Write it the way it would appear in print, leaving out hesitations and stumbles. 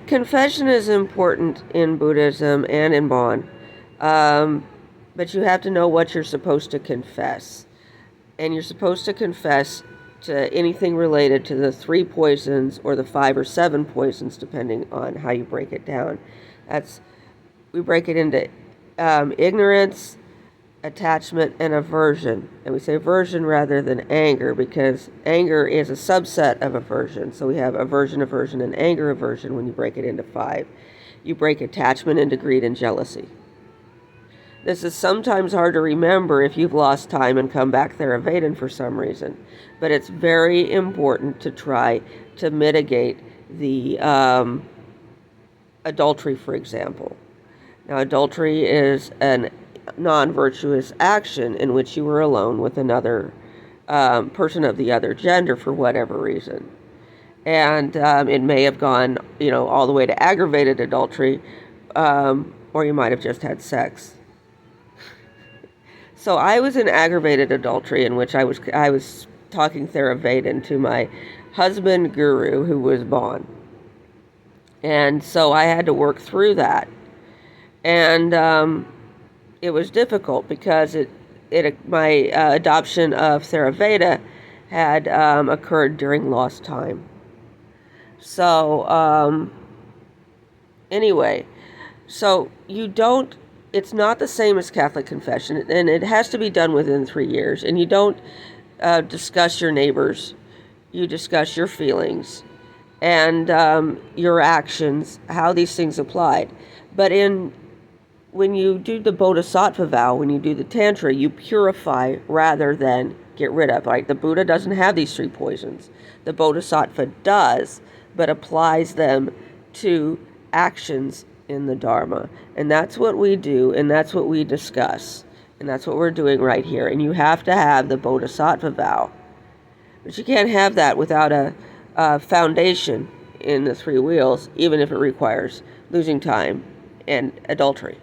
Confession is important in Buddhism and in Bon, but you have to know what you're supposed to confess. And you're supposed to confess to anything related to the 3 poisons or the 5 or 7 poisons, depending on how you break it down. We break it into ignorance, attachment, and aversion. And we say aversion rather than anger because anger is a subset of aversion. So we have aversion, and anger, aversion when you break it into 5. You break attachment into greed and jealousy. This is sometimes hard to remember if you've lost time and come back Theravada for some reason. But it's very important to try to mitigate the adultery, for example. Now, adultery is a non-virtuous action in which you were alone with another person of the other gender for whatever reason. And it may have gone, all the way to aggravated adultery, or you might have just had sex. So I was in aggravated adultery in which I was talking Theravada to my husband guru who was Bon. And so I had to work through that. And it was difficult because my adoption of Theravada had occurred during lost time. So anyway, so it's not the same as Catholic confession, and it has to be done within 3 years. And you don't discuss your neighbors, you discuss your feelings and your actions, how these things applied. But when you do the Bodhisattva vow, when you do the Tantra, you purify rather than get rid of. Right? The Buddha doesn't have these 3 poisons. The Bodhisattva does, but applies them to actions in the Dharma. And that's what we do, and that's what we discuss. And that's what we're doing right here. And you have to have the Bodhisattva vow. But you can't have that without a foundation in the 3 wheels, even if it requires losing time and adultery.